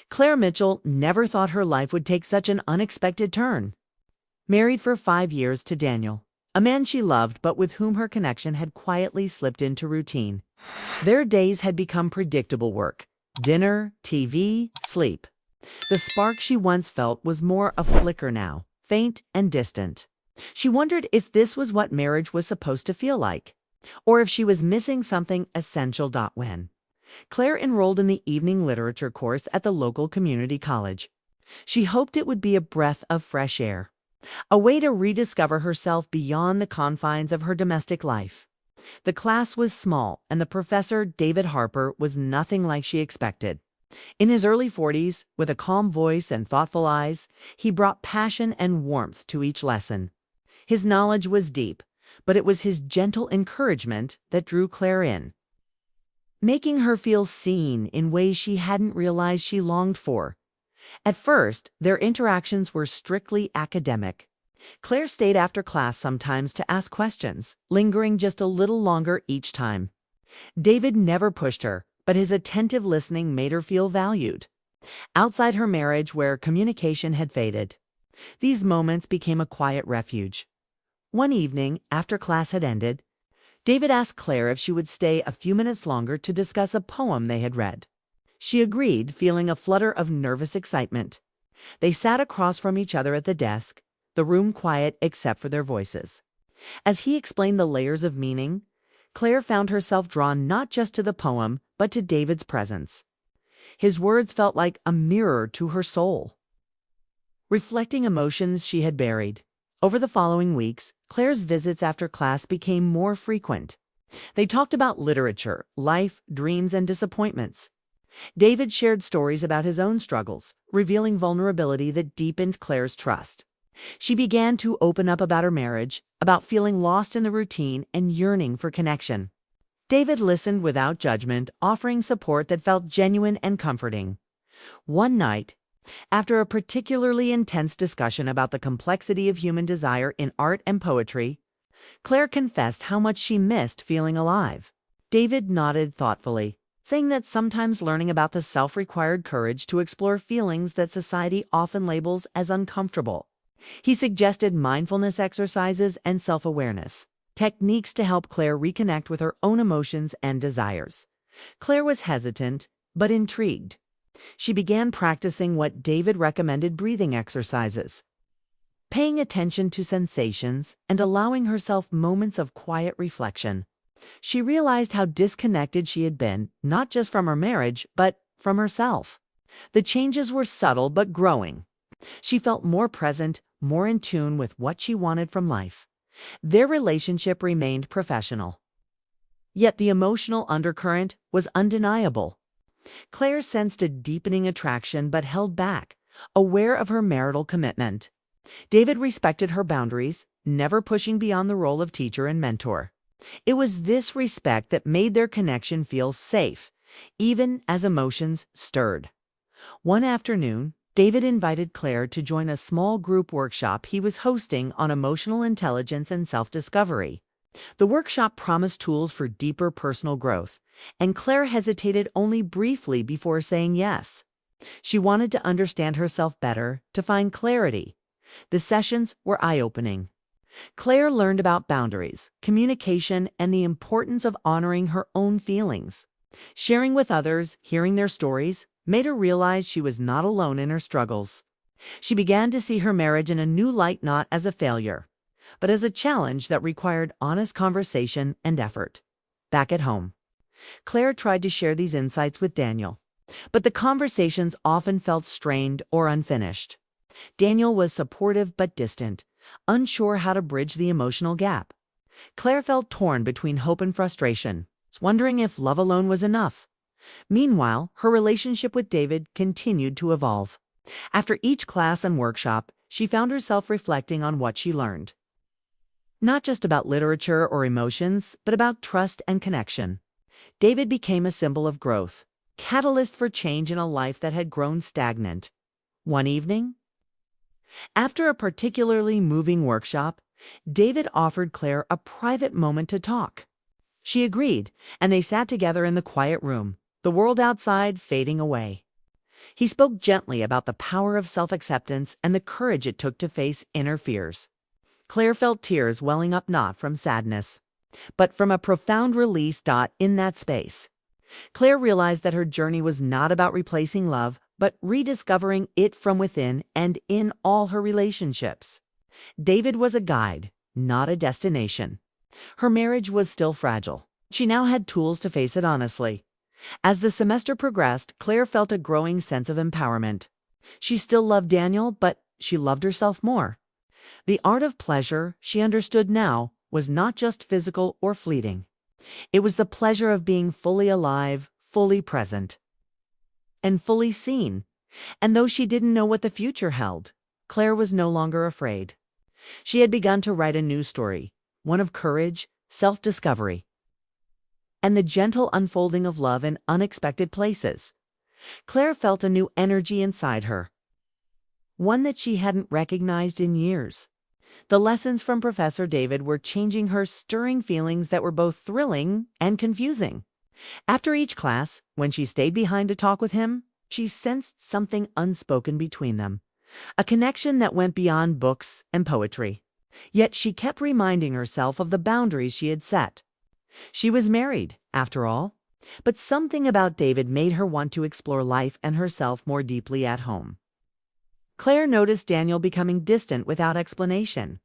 Claire Mitchell never thought her life would take such an unexpected turn. Married for 5 years to Daniel, a man she loved but with whom her connection had quietly slipped into routine. Their days had become predictable work: dinner, TV, sleep. The spark she once felt was more a flicker now, faint and distant. She wondered if this was what marriage was supposed to feel like, or if she was missing something essential. When Claire enrolled in the evening literature course at the local community college, she hoped it would be a breath of fresh air, a way to rediscover herself beyond the confines of her domestic life. The class was small, and the professor, David Harper, was nothing like she expected. In his early 40s, with a calm voice and thoughtful eyes, he brought passion and warmth to each lesson. His knowledge was deep, but it was his gentle encouragement that drew Claire in, making her feel seen in ways she hadn't realized she longed for. At first, their interactions were strictly academic. Claire stayed after class sometimes to ask questions, lingering just a little longer each time. David never pushed her, but his attentive listening made her feel valued. Outside her marriage, where communication had faded, these moments became a quiet refuge. One evening, after class had ended, David asked Claire if she would stay a few minutes longer to discuss a poem they had read. She agreed, feeling a flutter of nervous excitement. They sat across from each other at the desk, the room quiet except for their voices. As he explained the layers of meaning, Claire found herself drawn not just to the poem, but to David's presence. His words felt like a mirror to her soul, reflecting emotions she had buried. Over the following weeks, Claire's visits after class became more frequent. They talked about literature, life, dreams, and disappointments. David shared stories about his own struggles, revealing vulnerability that deepened Claire's trust. She began to open up about her marriage, about feeling lost in the routine and yearning for connection. David listened without judgment, offering support that felt genuine and comforting. One night, after a particularly intense discussion about the complexity of human desire in art and poetry, Claire confessed how much she missed feeling alive. David nodded thoughtfully, saying that sometimes learning about the self required courage to explore feelings that society often labels as uncomfortable. He suggested mindfulness exercises and self-awareness, techniques to help Claire reconnect with her own emotions and desires. Claire was hesitant, but intrigued. She began practicing what David recommended: breathing exercises, paying attention to sensations, and allowing herself moments of quiet reflection. She realized how disconnected she had been, not just from her marriage, but from herself. The changes were subtle but growing. She felt more present, more in tune with what she wanted from life. Their relationship remained professional, yet the emotional undercurrent was undeniable. Claire sensed a deepening attraction but held back, aware of her marital commitment. David respected her boundaries, never pushing beyond the role of teacher and mentor. It was this respect that made their connection feel safe, even as emotions stirred. One afternoon, David invited Claire to join a small group workshop he was hosting on emotional intelligence and self-discovery. The workshop promised tools for deeper personal growth, and Claire hesitated only briefly before saying yes. She wanted to understand herself better, to find clarity. The sessions were eye-opening. Claire learned about boundaries, communication, and the importance of honoring her own feelings. Sharing with others, hearing their stories, made her realize she was not alone in her struggles. She began to see her marriage in a new light, not as a failure, but as a challenge that required honest conversation and effort. Back at home, Claire tried to share these insights with Daniel, but the conversations often felt strained or unfinished. Daniel was supportive but distant, unsure how to bridge the emotional gap. Claire felt torn between hope and frustration, wondering if love alone was enough. Meanwhile, her relationship with David continued to evolve. After each class and workshop, she found herself reflecting on what she learned. Not just about literature or emotions, but about trust and connection. David became a symbol of growth, catalyst for change in a life that had grown stagnant. One evening, after a particularly moving workshop, David offered Claire a private moment to talk. She agreed, and they sat together in the quiet room, the world outside fading away. He spoke gently about the power of self-acceptance and the courage it took to face inner fears. Claire felt tears welling up not from sadness, but from a profound release. In that space, Claire realized that her journey was not about replacing love, but rediscovering it from within and in all her relationships. David was a guide, not a destination. Her marriage was still fragile. She now had tools to face it honestly. As the semester progressed, Claire felt a growing sense of empowerment. She still loved Daniel, but she loved herself more. The art of pleasure, she understood now, was not just physical or fleeting. It was the pleasure of being fully alive, fully present, and fully seen. And though she didn't know what the future held, Claire was no longer afraid. She had begun to write a new story, one of courage, self-discovery, and the gentle unfolding of love in unexpected places. Claire felt a new energy inside her, one that she hadn't recognized in years. The lessons from Professor David were changing her, stirring feelings that were both thrilling and confusing. After each class, when she stayed behind to talk with him, she sensed something unspoken between them, a connection that went beyond books and poetry. Yet she kept reminding herself of the boundaries she had set. She was married, after all, but something about David made her want to explore life and herself more deeply at home. Claire noticed Daniel becoming distant without explanation.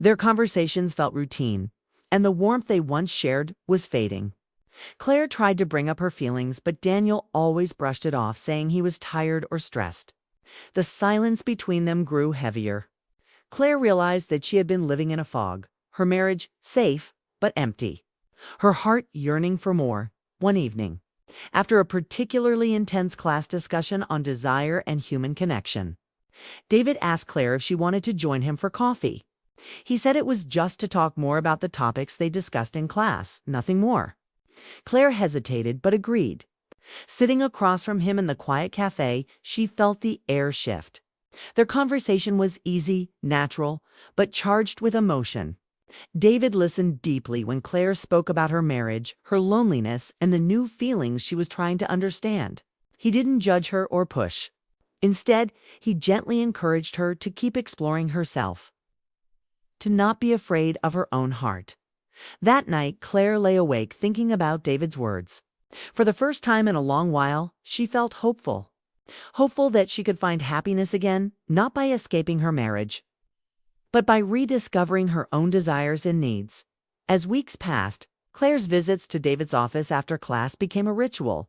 Their conversations felt routine, and the warmth they once shared was fading. Claire tried to bring up her feelings, but Daniel always brushed it off, saying he was tired or stressed. The silence between them grew heavier. Claire realized that she had been living in a fog, her marriage safe but empty, her heart yearning for more. One evening, after a particularly intense class discussion on desire and human connection, David asked Claire if she wanted to join him for coffee. He said it was just to talk more about the topics they discussed in class, nothing more. Claire hesitated but agreed. Sitting across from him in the quiet cafe, she felt the air shift. Their conversation was easy, natural, but charged with emotion. David listened deeply when Claire spoke about her marriage, her loneliness, and the new feelings she was trying to understand. He didn't judge her or push. Instead, he gently encouraged her to keep exploring herself, to not be afraid of her own heart. That night, Claire lay awake thinking about David's words. For the first time in a long while, she felt hopeful. Hopeful that she could find happiness again, not by escaping her marriage, but by rediscovering her own desires and needs. As weeks passed, Claire's visits to David's office after class became a ritual.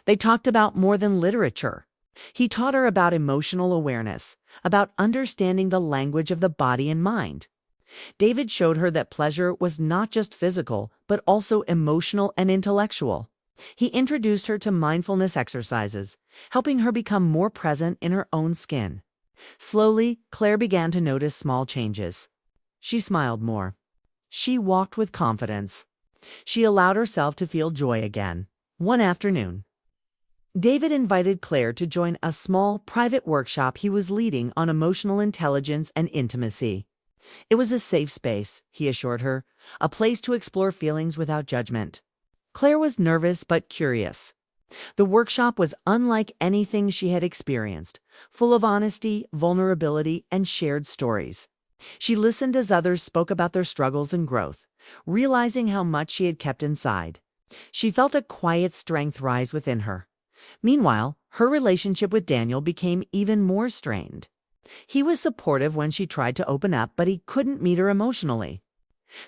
They talked about more than literature. He taught her about emotional awareness, about understanding the language of the body and mind. David showed her that pleasure was not just physical, but also emotional and intellectual. He introduced her to mindfulness exercises, helping her become more present in her own skin. Slowly, Claire began to notice small changes. She smiled more. She walked with confidence. She allowed herself to feel joy again. One afternoon, David invited Claire to join a small, private workshop he was leading on emotional intelligence and intimacy. It was a safe space, he assured her, a place to explore feelings without judgment. Claire was nervous but curious. The workshop was unlike anything she had experienced, full of honesty, vulnerability, and shared stories. She listened as others spoke about their struggles and growth, realizing how much she had kept inside. She felt a quiet strength rise within her. Meanwhile, her relationship with Daniel became even more strained. He was supportive when she tried to open up, but he couldn't meet her emotionally.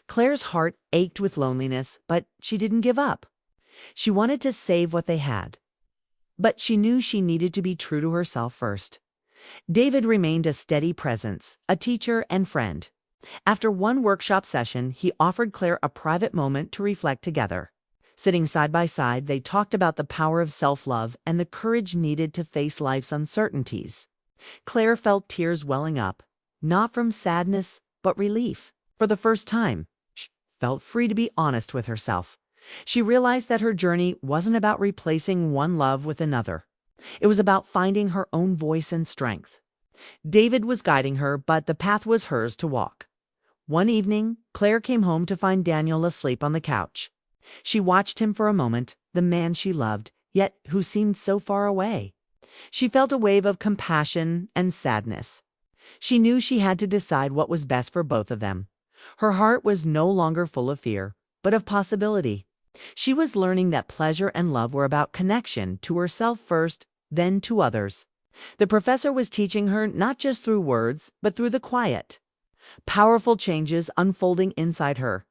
Claire's heart ached with loneliness, but she didn't give up. She wanted to save what they had, but she knew she needed to be true to herself first. David remained a steady presence, a teacher and friend. After one workshop session, he offered Claire a private moment to reflect together. Sitting side by side, they talked about the power of self-love and the courage needed to face life's uncertainties. Claire felt tears welling up, not from sadness, but relief. For the first time, she felt free to be honest with herself. She realized that her journey wasn't about replacing one love with another. It was about finding her own voice and strength. David was guiding her, but the path was hers to walk. One evening, Claire came home to find Daniel asleep on the couch. She watched him for a moment, the man she loved, yet who seemed so far away. She felt a wave of compassion and sadness. She knew she had to decide what was best for both of them. Her heart was no longer full of fear, but of possibility. She was learning that pleasure and love were about connection to herself first, then to others. The professor was teaching her not just through words, but through the quiet, powerful changes unfolding inside her.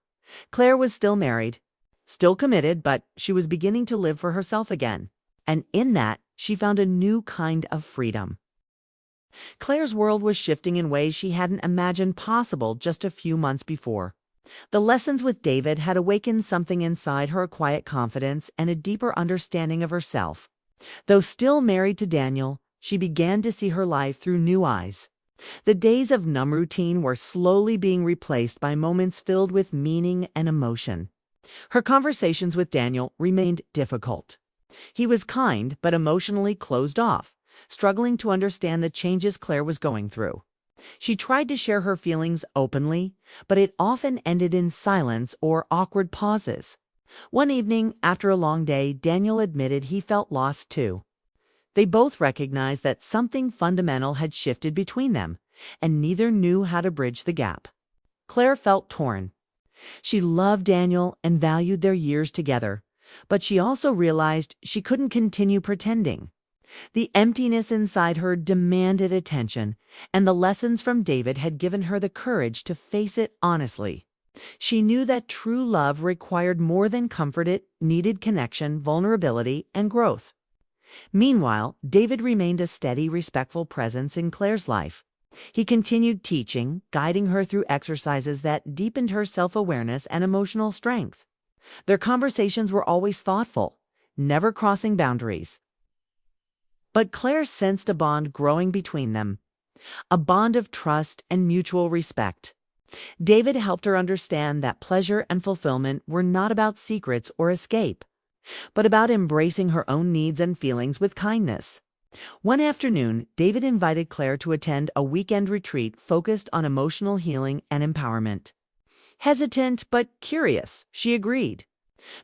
Claire was still married, still committed, but she was beginning to live for herself again. And in that, she found a new kind of freedom. Claire's world was shifting in ways she hadn't imagined possible just a few months before. The lessons with David had awakened something inside her, a quiet confidence and a deeper understanding of herself. Though still married to Daniel, she began to see her life through new eyes. The days of numb routine were slowly being replaced by moments filled with meaning and emotion. Her conversations with Daniel remained difficult. He was kind but emotionally closed off, struggling to understand the changes Claire was going through. She tried to share her feelings openly, but it often ended in silence or awkward pauses. One evening, after a long day, Daniel admitted he felt lost too. They both recognized that something fundamental had shifted between them, and neither knew how to bridge the gap. Claire felt torn. She loved Daniel and valued their years together, but she also realized she couldn't continue pretending. The emptiness inside her demanded attention, and the lessons from David had given her the courage to face it honestly. She knew that true love required more than comfort, it needed connection, vulnerability, and growth. Meanwhile, David remained a steady, respectful presence in Claire's life. He continued teaching, guiding her through exercises that deepened her self-awareness and emotional strength. Their conversations were always thoughtful, never crossing boundaries. But Claire sensed a bond growing between them, a bond of trust and mutual respect. David helped her understand that pleasure and fulfillment were not about secrets or escape, but about embracing her own needs and feelings with kindness. One afternoon, David invited Claire to attend a weekend retreat focused on emotional healing and empowerment. Hesitant but curious, she agreed.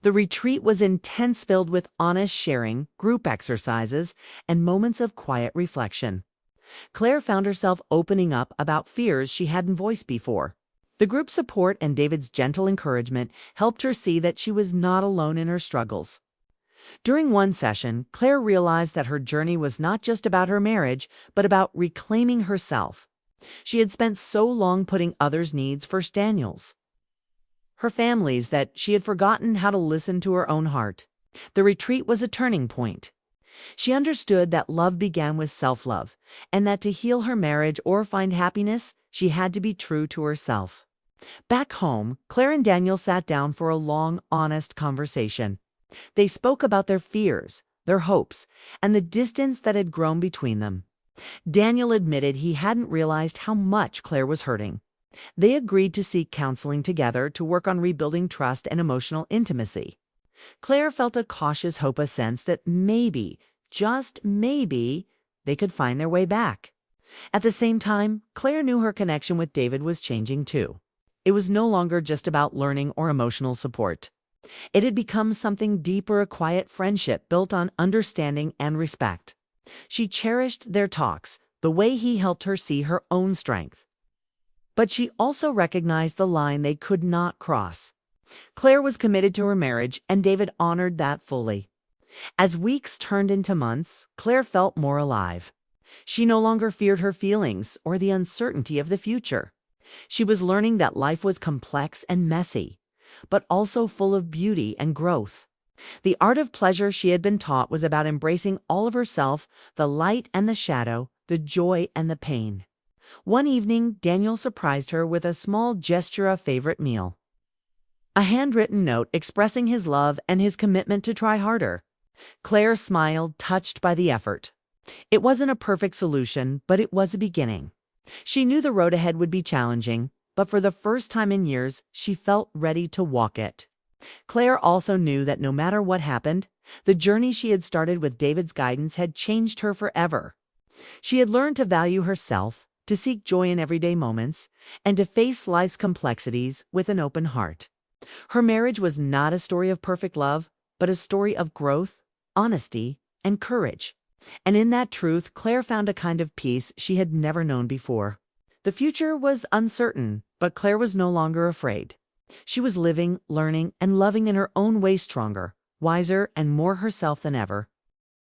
The retreat was intense, filled with honest sharing, group exercises, and moments of quiet reflection. Claire found herself opening up about fears she hadn't voiced before. The group support and David's gentle encouragement helped her see that she was not alone in her struggles. During one session, Claire realized that her journey was not just about her marriage, but about reclaiming herself. She had spent so long putting others' needs first, Daniel's, her family's, that she had forgotten how to listen to her own heart. The retreat was a turning point. She understood that love began with self-love, and that to heal her marriage or find happiness, she had to be true to herself. Back home, Claire and Daniel sat down for a long, honest conversation. They spoke about their fears, their hopes, and the distance that had grown between them. Daniel admitted he hadn't realized how much Claire was hurting. They agreed to seek counseling together to work on rebuilding trust and emotional intimacy. Claire felt a cautious hope, a sense that maybe, just maybe, they could find their way back. At the same time, Claire knew her connection with David was changing too. It was no longer just about learning or emotional support. It had become something deeper, a quiet friendship built on understanding and respect. She cherished their talks, the way he helped her see her own strength. But she also recognized the line they could not cross. Claire was committed to her marriage, and David honored that fully. As weeks turned into months, Claire felt more alive. She no longer feared her feelings or the uncertainty of the future. She was learning that life was complex and messy, but also full of beauty and growth. The art of pleasure she had been taught was about embracing all of herself, the light and the shadow, the joy and the pain. One evening, Daniel surprised her with a small gesture, a favorite meal. A handwritten note expressing his love and his commitment to try harder. Claire smiled, touched by the effort. It wasn't a perfect solution, but it was a beginning. She knew the road ahead would be challenging, but for the first time in years, she felt ready to walk it. Claire also knew that no matter what happened, the journey she had started with David's guidance had changed her forever. She had learned to value herself, to seek joy in everyday moments, and to face life's complexities with an open heart. Her marriage was not a story of perfect love, but a story of growth, honesty, and courage. And in that truth, Claire found a kind of peace she had never known before. The future was uncertain, but Claire was no longer afraid. She was living, learning, and loving in her own way, stronger, wiser, and more herself than ever.